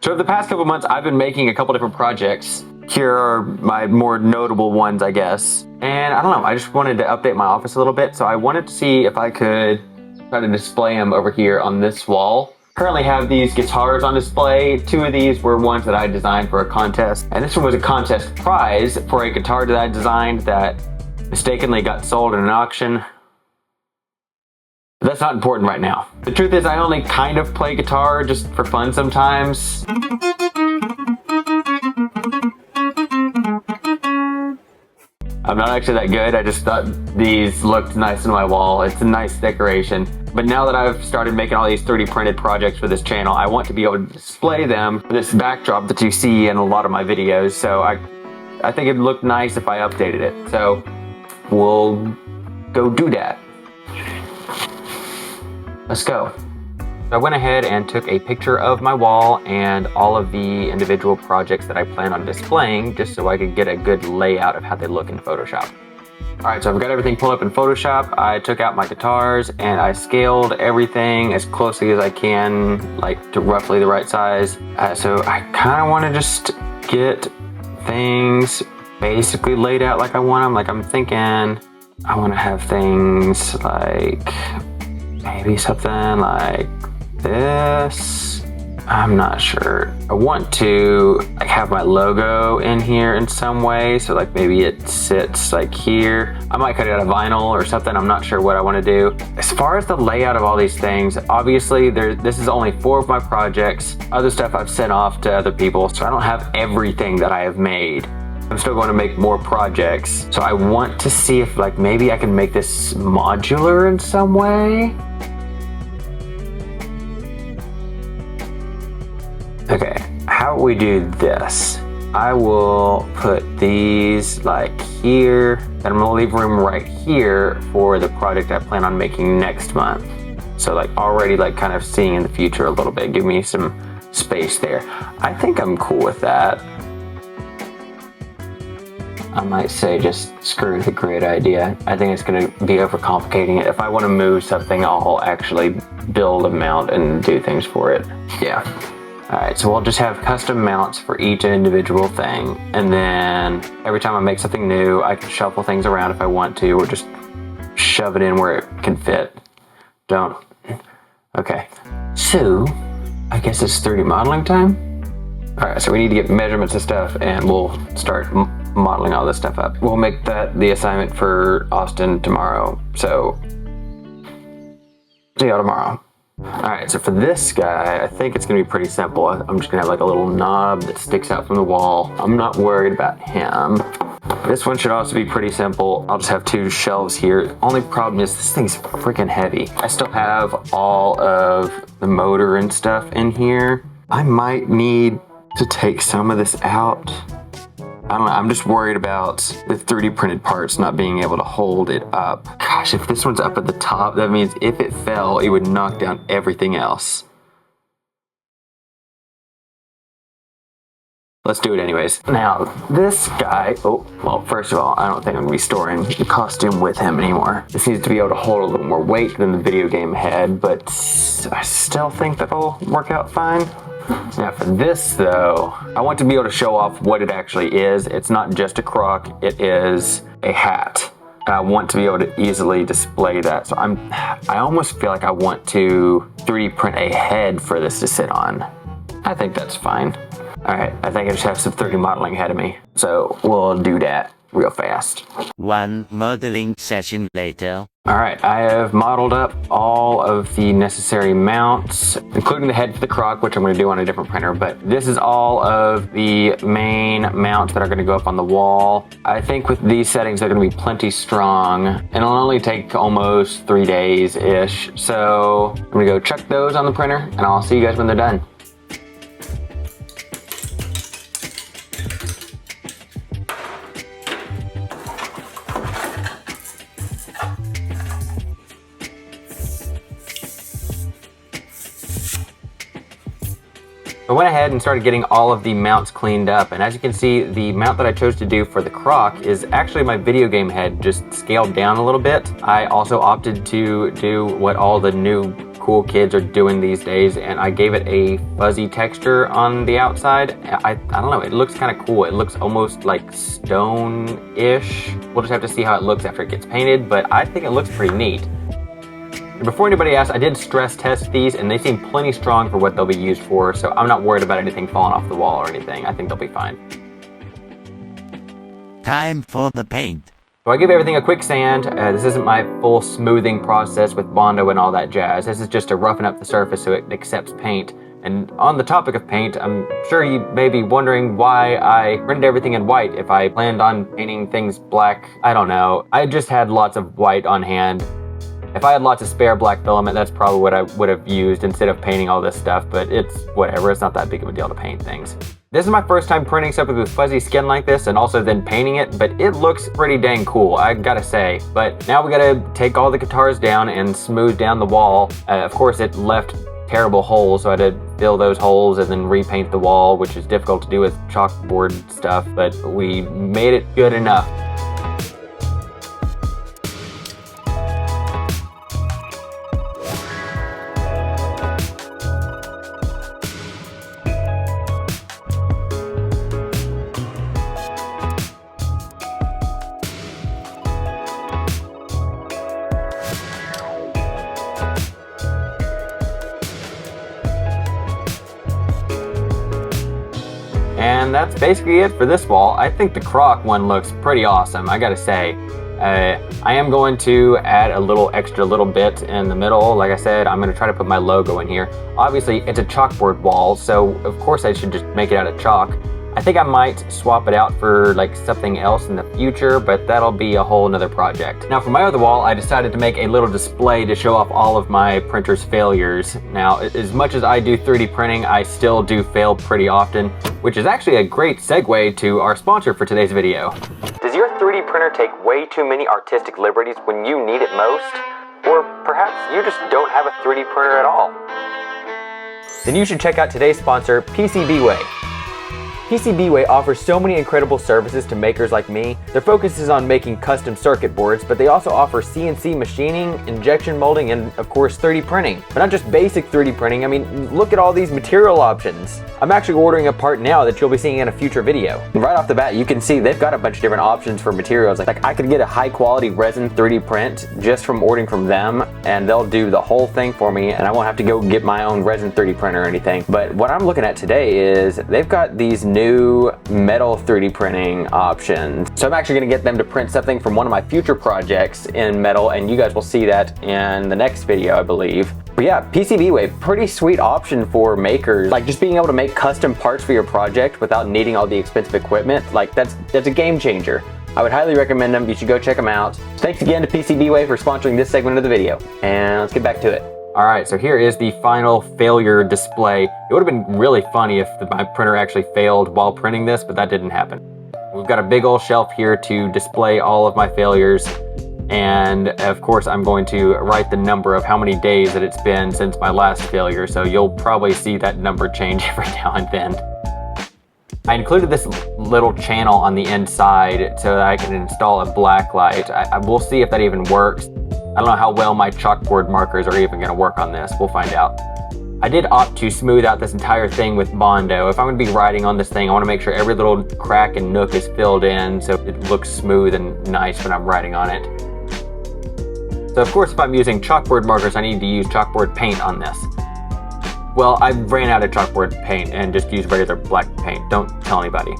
So over the past couple months, I've been making a couple different projects. Here are my more notable ones, I guess. And I don't know, I just wanted to update my office a little bit. So I wanted to see if I could try to display them over here on this wall. Currently have these guitars on display. 2 of these were ones that I designed for a contest. And this one was a contest prize for a guitar that I designed that mistakenly got sold in an auction. But that's not important right now. The truth is I only kind of play guitar just for fun sometimes. I'm not actually that good. I just thought these looked nice on my wall. It's a nice decoration. But now that I've started making all these 3D printed projects for this channel, I want to be able to display them with this backdrop that you see in a lot of my videos. So I think it'd look nice if I updated it. So we'll go do that. Let's go. So I went ahead and took a picture of my wall and all of the individual projects that I plan on displaying, just so I could get a good layout of how they look in Photoshop. All right, so I've got everything pulled up in Photoshop. I took out my guitars and I scaled everything as closely as I can, like to roughly the right size. So I kind of want to just get things basically laid out like I want them. Like I'm thinking I want to have things like maybe something like this. I'm not sure. I want to like have my logo in here in some way, so like maybe it sits like here. I might cut it out of vinyl or something. I'm not sure what I want to do. As far as the layout of all these things, obviously this is only 4 of my projects. Other stuff I've sent off to other people, so I don't have everything that I have made. I'm still going to make more projects, so I want to see if like maybe I can make this modular in some way. Okay, how do we do this? I will put these like here, and I'm gonna leave room right here for the project I plan on making next month. So like already like kind of seeing in the future a little bit, give me some space there. I think I'm cool with that. I might say just screw the grid idea. I think it's gonna be overcomplicating it. If I wanna move something, I'll actually build a mount and do things for it. Yeah. All right, so we'll just have custom mounts for each individual thing. And then every time I make something new, I can shuffle things around if I want to, or just shove it in where it can fit. Don't. Okay, so I guess it's 3D modeling time. All right, so we need to get measurements and stuff, and we'll start modeling all this stuff up. We'll make that the assignment for Austin tomorrow. So see y'all tomorrow. All right, so for this guy, I think it's gonna be pretty simple. I'm just gonna have like a little knob that sticks out from the wall. I'm not worried about him. This one should also be pretty simple. I'll just have 2 shelves here. Only problem is this thing's freaking heavy. I still have all of the motor and stuff in here. I might need to take some of this out. I don't know, I'm just worried about the 3D printed parts not being able to hold it up. Gosh, if this one's up at the top, that means if it fell, it would knock down everything else. Let's do it anyways. Now, this guy, oh, well, first of all, I don't think I'm gonna be storing the costume with him anymore. This needs to be able to hold a little more weight than the video game head, but I still think that'll work out fine. Now for this though, I want to be able to show off what it actually is. It's not just a crock, it is a hat. And I want to be able to easily display that. So I almost feel like I want to 3D print a head for this to sit on. I think that's fine. All right, I think I just have some 3D modeling ahead of me. So we'll do that real fast. 1 modeling session later. All right, I have modeled up all of the necessary mounts, including the head for the crock, which I'm gonna do on a different printer, but this is all of the main mounts that are gonna go up on the wall. I think with these settings, they're gonna be plenty strong, and it'll only take almost 3 days-ish. So I'm gonna go check those on the printer, and I'll see you guys when they're done. I went ahead and started getting all of the mounts cleaned up, and as you can see, the mount that I chose to do for the crock is actually my video game head, just scaled down a little bit. I also opted to do what all the new cool kids are doing these days, and I gave it a fuzzy texture on the outside. I don't know, it looks kind of cool. It looks almost like stone-ish. We'll just have to see how it looks after it gets painted, but I think it looks pretty neat. And before anybody asks, I did stress test these, and they seem plenty strong for what they'll be used for, so I'm not worried about anything falling off the wall or anything. I think they'll be fine. Time for the paint. So I give everything a quick sand. This isn't my full smoothing process with Bondo and all that jazz. This is just to roughen up the surface so it accepts paint. And on the topic of paint, I'm sure you may be wondering why I printed everything in white if I planned on painting things black. I don't know. I just had lots of white on hand. If I had lots of spare black filament, that's probably what I would have used instead of painting all this stuff, but it's whatever. It's not that big of a deal to paint things. This is my first time printing something with fuzzy skin like this and also then painting it, but it looks pretty dang cool, I gotta say. But now we gotta take all the guitars down and smooth down the wall. Of course, it left terrible holes, so I had to fill those holes and then repaint the wall, which is difficult to do with chalkboard stuff, but we made it good enough. And that's basically it for this wall. I think the croc one looks pretty awesome, I gotta say. I am going to add a little extra little bit in the middle. Like I said, I'm gonna try to put my logo in here. Obviously, it's a chalkboard wall, so of course I should just make it out of chalk. I think I might swap it out for like something else in the future, but that'll be a whole nother project. Now for my other wall, I decided to make a little display to show off all of my printer's failures. Now, as much as I do 3D printing, I still do fail pretty often, which is actually a great segue to our sponsor for today's video. Does your 3D printer take way too many artistic liberties when you need it most? Or perhaps you just don't have a 3D printer at all? Then you should check out today's sponsor, PCBWay. PCBWay offers so many incredible services to makers like me. Their focus is on making custom circuit boards, but they also offer CNC machining, injection molding, and of course 3D printing. But not just basic 3D printing, I mean, look at all these material options. I'm actually ordering a part now that you'll be seeing in a future video. And right off the bat, you can see they've got a bunch of different options for materials. Like I could get a high quality resin 3D print just from ordering from them, and they'll do the whole thing for me, and I won't have to go get my own resin 3D printer or anything. But what I'm looking at today is they've got these new metal 3D printing options. So I'm actually gonna get them to print something from one of my future projects in metal, and you guys will see that in the next video, I believe. But yeah, PCBWay, pretty sweet option for makers. Like just being able to make custom parts for your project without needing all the expensive equipment, like that's a game changer. I would highly recommend them. You should go check them out. Thanks again to PCBWay for sponsoring this segment of the video, and let's get back to it. Alright, so here is the final failure display. It would have been really funny if my printer actually failed while printing this, but that didn't happen. We've got a big old shelf here to display all of my failures, and of course I'm going to write the number of how many days that it's been since my last failure, so you'll probably see that number change every now and then. I included this little channel on the inside so that I can install a black light. I will see if that even works. I don't know how well my chalkboard markers are even going to work on this. We'll find out. I did opt to smooth out this entire thing with Bondo. If I'm going to be writing on this thing, I want to make sure every little crack and nook is filled in so it looks smooth and nice when I'm writing on it. So of course, if I'm using chalkboard markers, I need to use chalkboard paint on this. Well, I ran out of chalkboard paint and just used regular black paint. Don't tell anybody.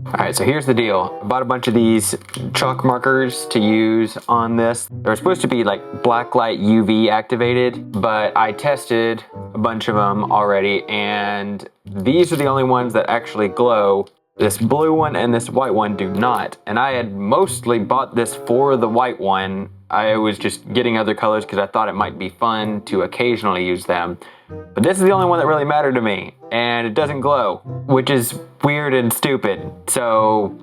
Alright, so here's the deal. I bought a bunch of these chalk markers to use on this. They're supposed to be like blacklight UV activated, but I tested a bunch of them already, and these are the only ones that actually glow. This blue one and this white one do not. And I had mostly bought this for the white one. I was just getting other colors because I thought it might be fun to occasionally use them. But this is the only one that really mattered to me, and it doesn't glow, which is weird and stupid. So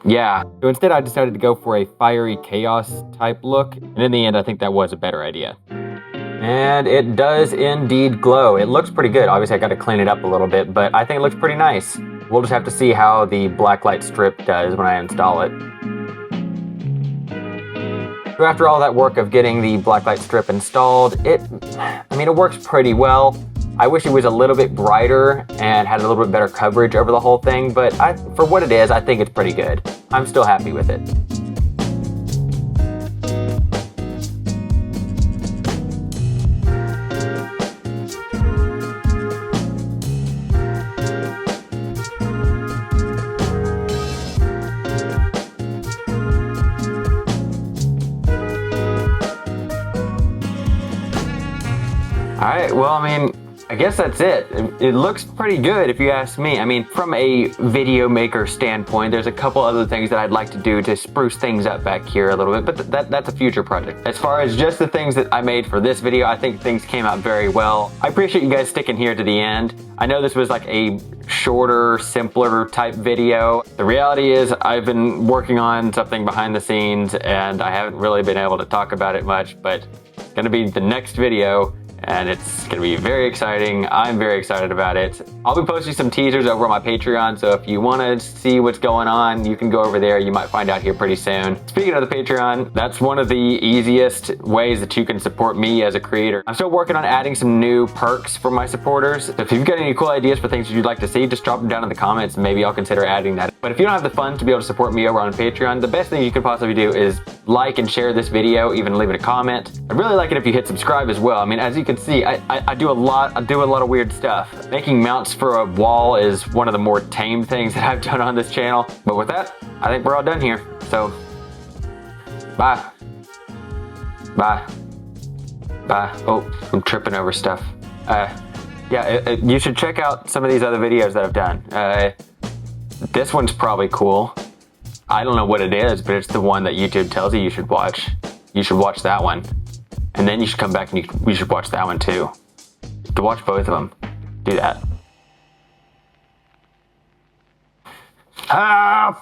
yeah. So instead I decided to go for a fiery chaos type look, and in the end I think that was a better idea. And it does indeed glow. It looks pretty good. Obviously I got to clean it up a little bit, but I think it looks pretty nice. We'll just have to see how the blacklight strip does when I install it. So after all that work of getting the blacklight strip installed, it works pretty well. I wish it was a little bit brighter and had a little bit better coverage over the whole thing, but for what it is, I think it's pretty good. I'm still happy with it. Alright, well, I guess that's it. It looks pretty good if you ask me. From a video maker standpoint, there's a couple other things that I'd like to do to spruce things up back here a little bit, but that's a future project. As far as just the things that I made for this video, I think things came out very well. I appreciate you guys sticking here to the end. I know this was like a shorter, simpler type video. The reality is I've been working on something behind the scenes and I haven't really been able to talk about it much, but it's gonna be the next video. And it's gonna be very exciting. I'm very excited about it. I'll be posting some teasers over on my Patreon, so if you wanna see what's going on, you can go over there. You might find out here pretty soon. Speaking of the Patreon, that's one of the easiest ways that you can support me as a creator. I'm still working on adding some new perks for my supporters. So if you've got any cool ideas for things you'd like to see, just drop them down in the comments and maybe I'll consider adding that. But if you don't have the funds to be able to support me over on Patreon, the best thing you can possibly do is like and share this video, even leave it a comment. I'd really like it if you hit subscribe as well. As you can see, I do a lot of weird stuff. Making mounts for a wall is one of the more tame things that I've done on this channel. But with that, I think we're all done here. So, bye. Bye. Bye. Oh, I'm tripping over stuff. You should check out some of these other videos that I've done. This one's probably cool. I don't know what it is, but it's the one that YouTube tells you should watch. You should watch that one. And then you should come back and you should watch that one too. To watch both of them. Do that. Ah!